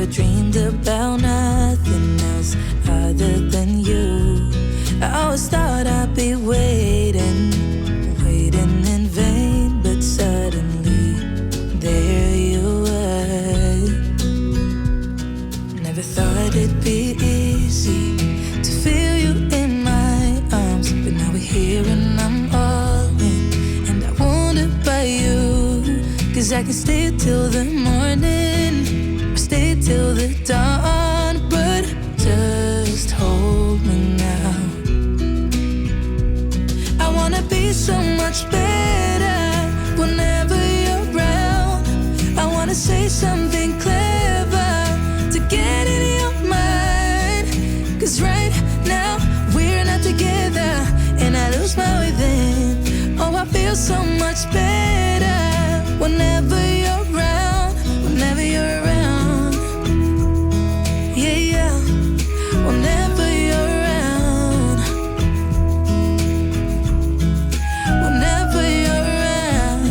Never dreamed about nothing else other than you. I always thought I'd be waiting in vain, but suddenly there you were. Never thought it'd be easy to feel you in my arms, but now we're here and I'm all in, and I wonder about you. 'Cause I can stay till the morning, or stay till the dawn, but just hold me now. I wanna be so much better whenever you're around. I wanna say something clever to get in your mind. 'Cause right now we're not together, and I lose my way then. Oh, I feel so much better whenever you're around, whenever you're around. Yeah, yeah, whenever you're around, whenever you're around.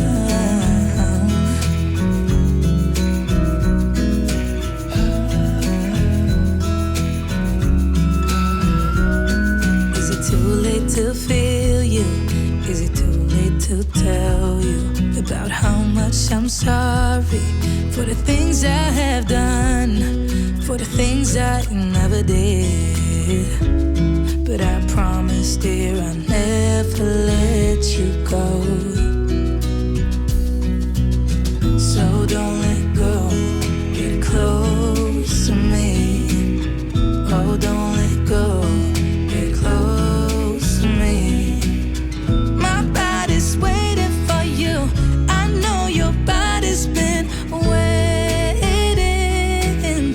Is it too late to feel you? Is it too late to tell you about how much I'm sorry for the things I have done, for the things I never did? But I promise, dear, I'll never let you go. So don't let go, get close to me. Oh, don't let go, get close to me. My body's waiting for you. I know your body's been waiting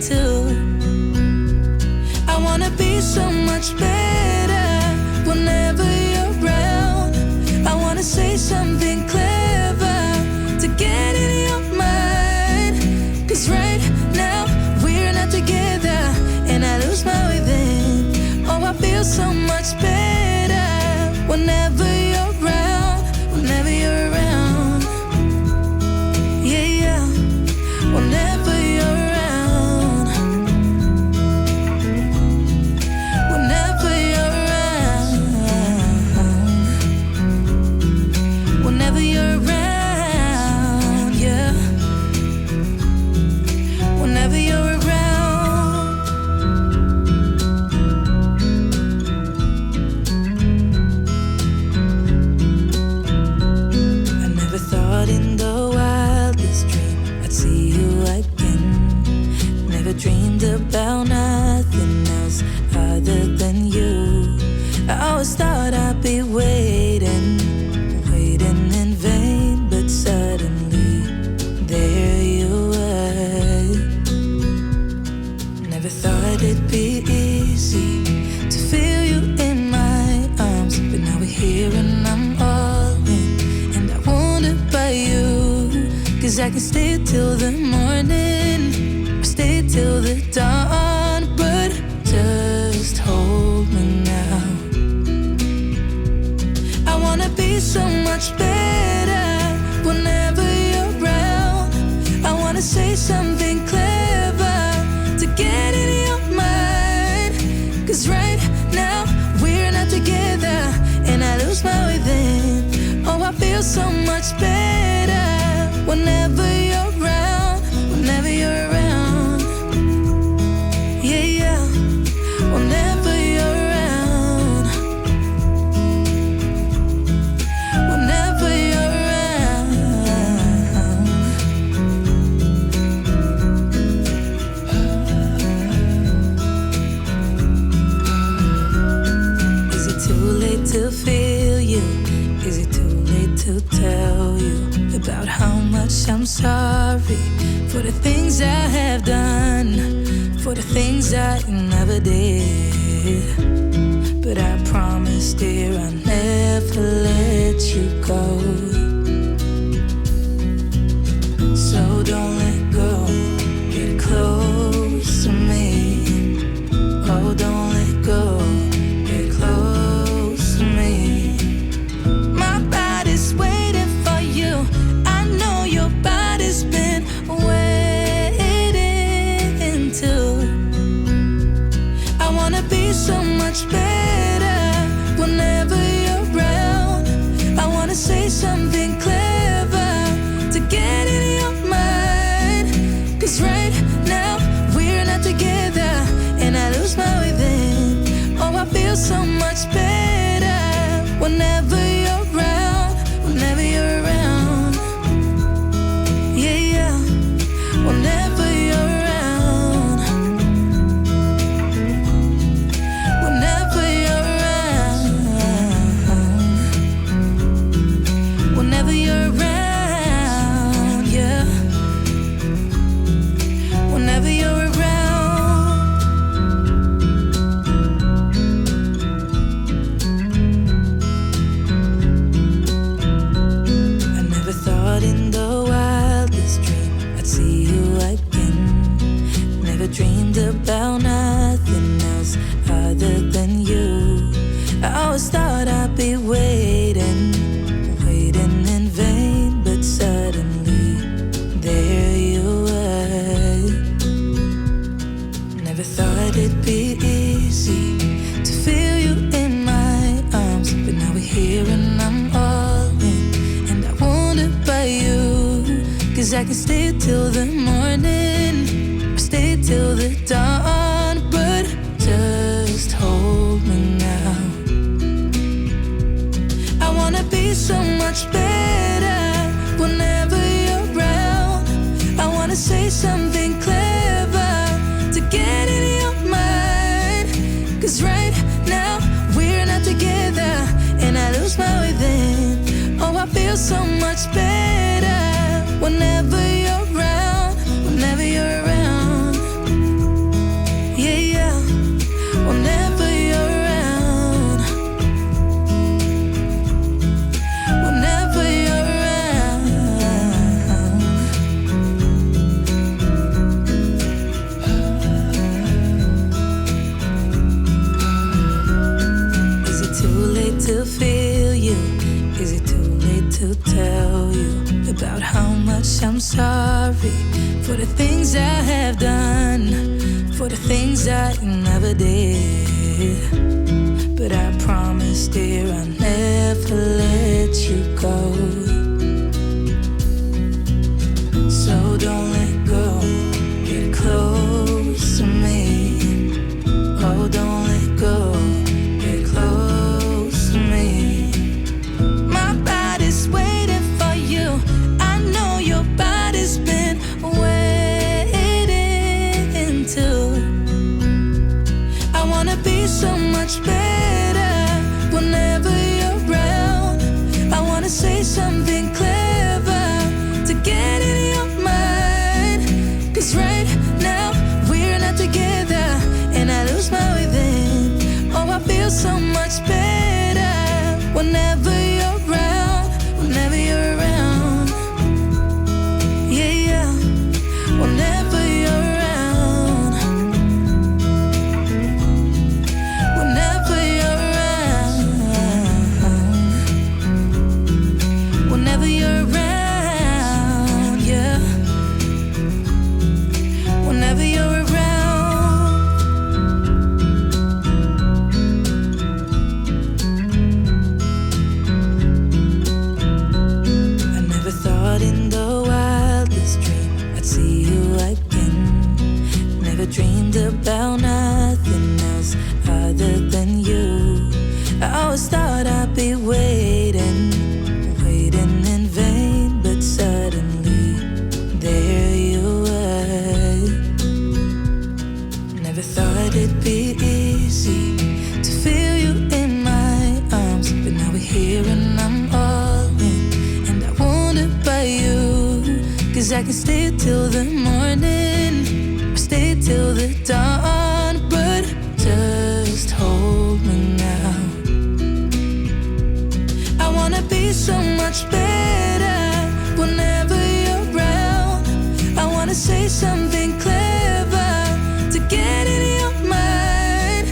too. I wanna be so much better whenever you're around. I wanna say something clever to get in your mind. 'Cause right now we're not together, and I lose my way then. Oh, I feel so much better whenever you're around, whenever you're around. Yeah, yeah, whenever you're around, whenever you're around, whenever you're around, yeah, whenever you're around. I never thought in the wildest dream I'd see you again. Never dreamed about nothing else other than you. I always thought I'd be waiting in vain, but suddenly there you were. Never thought it'd be easy to feel you in my arms, but now we're here and I'm all in, and I wonder about you. 'Cause I can stay till the morning, or stay till the dawn, but just hold me now. I wanna be so much better whenever you're around. I wanna say something clever to get in your mind. 'Cause right now we're not together, and I lose my way then. Oh, I feel so much better whenever you're around, whenever you're around. Yeah, yeah, whenever you're around, whenever you're around. Is it too late to feel you? Is it too late to tell you about how much I'm sorry for the things I have done, for the things I never did? But I promise, dear, I'll never let you go. So don't let go, get close to me. Oh, don't let go, get close to me. My body's waiting for you. I know your body's been waiting dreamed about nothing else other than you. I always thought I'd be waiting in vain, but suddenly there you were. Never thought it'd be easy to feel you in my arms, but now we're here and I'm all in, and I wonder about you. 'Cause I can stay till the morning, or stay till the dawn, but just hold me now. I wanna be so much better whenever you're around. I wanna say something clever to get in your mind. 'Cause right now we're not together, and I lose my way then. Oh, I feel so much better whenever you're around, whenever you're around. Yeah, yeah, whenever you're around, whenever you're around. Is it too late to feel you? Is it too late to tell you about how much I'm sorry for the things I have done, for the things I never did? But I promise, dear, I'll never let you go. So don't let go, get close to me. Oh, don't let go, get close to me. My body's waiting for you. I know your body's been waiting too. I wanna be so much better whenever you're around. I wanna say something clever to get in your mind. 'Cause right now we're not together, and I lose my way then. Oh, I feel so much better whenever you're around, whenever you're around. Yeah, yeah, whenever you're around, whenever you're around, whenever you're around, yeah, whenever you're around. I never thought in the wildest dream I'd see you again. Never dreamed about nothing else other than you. I always thought I'd be waiting in vain, but suddenly there you were. Never thought it'd be easy to feel you in my arms, but now we're here and I'm all in, and I wonder about you. 'Cause I can stay till the morning, or stay till the dawn, but just hold me now. I wanna be so much better whenever you're around. I wanna say something clever to get in your mind.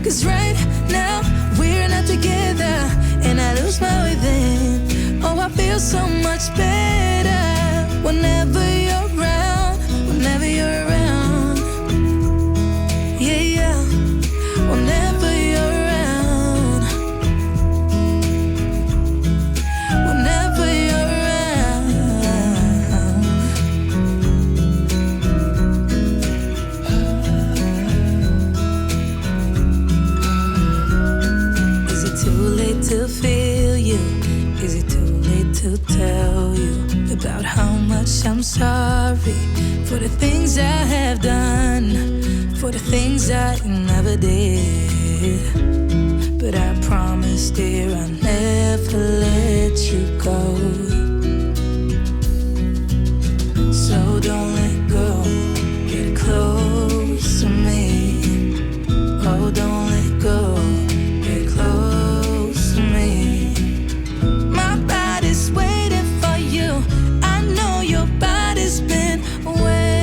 'Cause right now we're not together, and I lose my way then. Oh, I feel so much better whenever you're around, whenever you're around. Yeah, yeah, whenever you're around, whenever you're around. Is it too late to feel you? Is it too late to tell you about how much I'm sorry for the things I have done, for the things I never did? But I promise, dear, I'll never let you go. So don't let go, get close to me. Oh, don't let go, get close to me. My body's waiting for you. I know your body's been waiting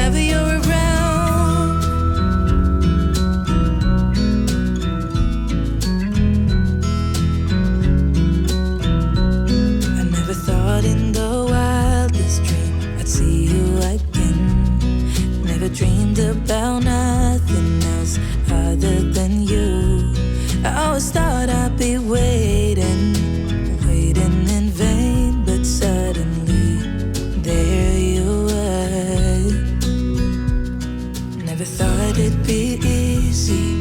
whenever you're around. I never thought in the wildest dream I'd see you again. Never dreamed about nothing else other than you. I always thought I'd be waiting in vain, but suddenly there you were. Never thought it'd be easy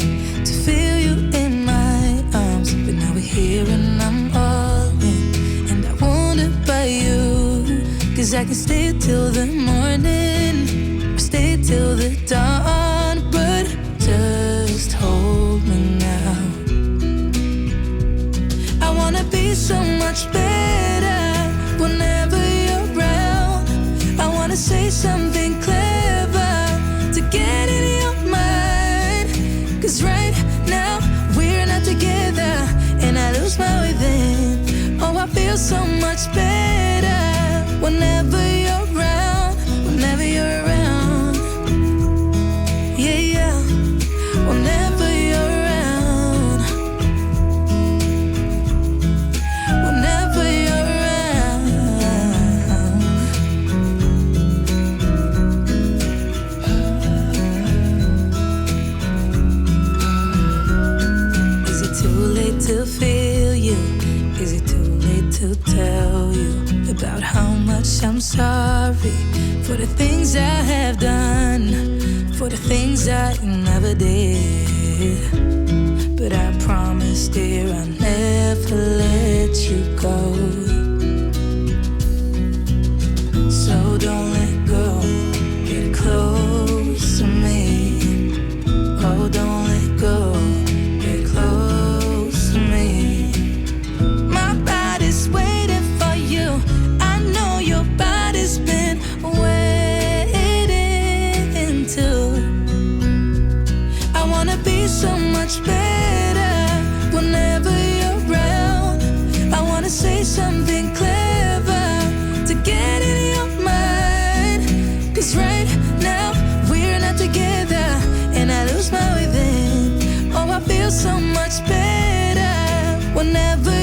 to feel you in my arms, but now we're here and I'm all in, and I wonder about you. 'Cause I can stay till the morning, or stay till the dawn, but just hold me now. I wanna be so much better whenever you're around. I wanna say something clever to get in your mind. 'Cause right now we're not together, and I lose my way then. Oh, I feel so much better whenever you're around, whenever you're around. Yeah, yeah, whenever you're around, whenever you're around. Is it too late to feel you? Is it too late to tell you about how much I'm sorry for the things I have done, for the things I never did? But I promise, dear, I'll never let you go. So don't let go, get close to me. Oh, don't let go, get close to me. My body's waiting for you. I know your body's been waiting too. I wanna be so much better whenever you're around. I wanna say something clever to get in your mind. 'Cause right now we're not together, and I lose my way then. Oh, I feel so much better whenever